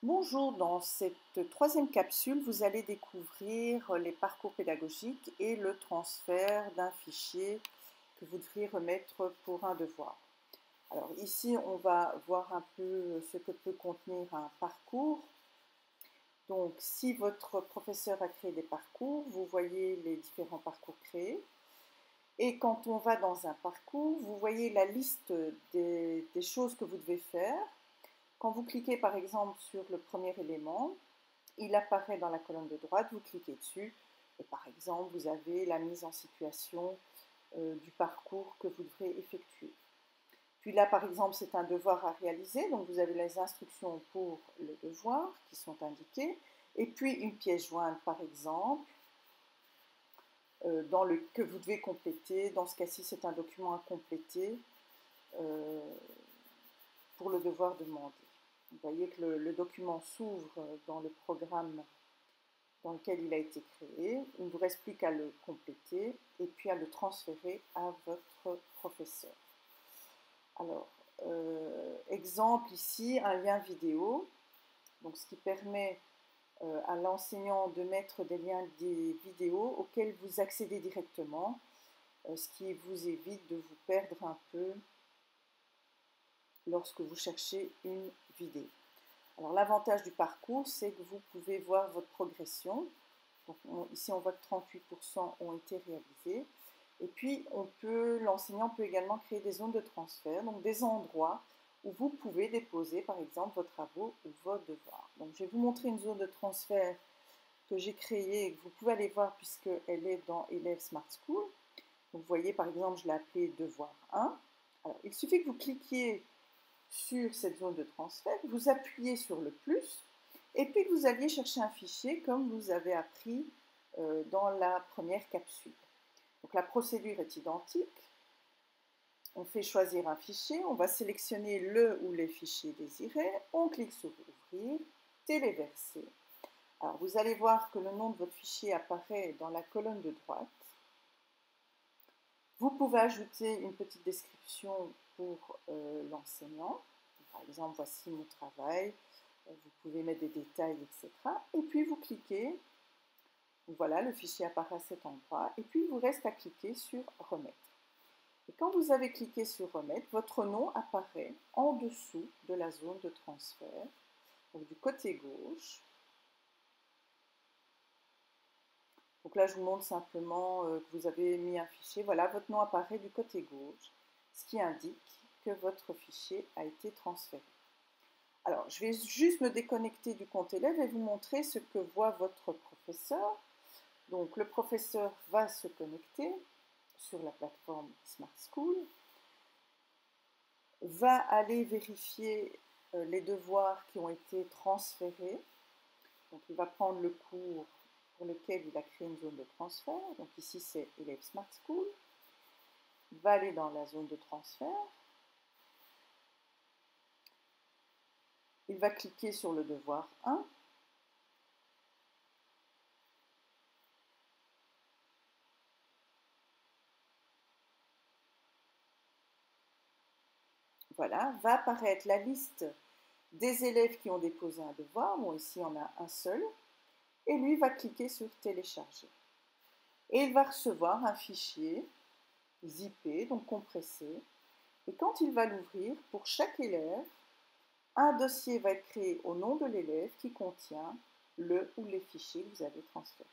Bonjour, dans cette troisième capsule, vous allez découvrir les parcours pédagogiques et le transfert d'un fichier que vous devriez remettre pour un devoir. Alors ici, on va voir un peu ce que peut contenir un parcours. Donc, si votre professeur a créé des parcours, vous voyez les différents parcours créés. Et quand on va dans un parcours, vous voyez la liste des choses que vous devez faire. Quand vous cliquez par exemple sur le premier élément, il apparaît dans la colonne de droite, vous cliquez dessus et par exemple vous avez la mise en situation du parcours que vous devrez effectuer. Puis là par exemple c'est un devoir à réaliser, donc vous avez les instructions pour le devoir qui sont indiquées et puis une pièce jointe par exemple que vous devez compléter. Dans ce cas-ci c'est un document à compléter euh, pour le devoir demandé. Vous voyez que le document s'ouvre dans le programme dans lequel il a été créé. Il ne vous reste plus qu'à le compléter et puis à le transférer à votre professeur. Alors, exemple ici, un lien vidéo, donc ce qui permet à l'enseignant de mettre des vidéos auxquelles vous accédez directement, ce qui vous évite de vous perdre un peu lorsque vous cherchez une vidéo. Alors l'avantage du parcours, c'est que vous pouvez voir votre progression. Donc, ici, on voit que 38% ont été réalisés. Et puis, l'enseignant peut également créer des zones de transfert, donc des endroits où vous pouvez déposer, par exemple, vos travaux ou vos devoirs. Donc, je vais vous montrer une zone de transfert que j'ai créée et que vous pouvez aller voir puisqu'elle est dans Élèves Smart School. Donc, vous voyez, par exemple, je l'ai appelée Devoir 1. Alors, il suffit que vous cliquiez sur cette zone de transfert, vous appuyez sur le plus, et puis que vous alliez chercher un fichier comme vous avez appris dans la première capsule. Donc la procédure est identique. On fait choisir un fichier, on va sélectionner le ou les fichiers désirés, on clique sur Ouvrir, Téléverser. Alors vous allez voir que le nom de votre fichier apparaît dans la colonne de droite. Vous pouvez ajouter une petite description pour l'enseignant. Par exemple, voici mon travail. Vous pouvez mettre des détails, etc. Et puis vous cliquez. Voilà, le fichier apparaît à cet endroit. Et puis il vous reste à cliquer sur Remettre. Et quand vous avez cliqué sur Remettre, votre nom apparaît en dessous de la zone de transfert, donc du côté gauche. Donc là, je vous montre simplement que vous avez mis un fichier. Voilà, votre nom apparaît du côté gauche, ce qui indique que votre fichier a été transféré. Alors, je vais juste me déconnecter du compte élève et vous montrer ce que voit votre professeur. Donc, le professeur va se connecter sur la plateforme Smart School, va aller vérifier les devoirs qui ont été transférés. Donc, il va prendre le cours pour lequel il a créé une zone de transfert. Donc, ici, c'est Élève Smart School. Il va aller dans la zone de transfert. Il va cliquer sur le devoir 1. Voilà, va apparaître la liste des élèves qui ont déposé un devoir. Bon, ici, on a un seul. Et lui va cliquer sur Télécharger. Et il va recevoir un fichier zippé, donc compressé. Et quand il va l'ouvrir, pour chaque élève, un dossier va être créé au nom de l'élève qui contient le ou les fichiers que vous avez transférés.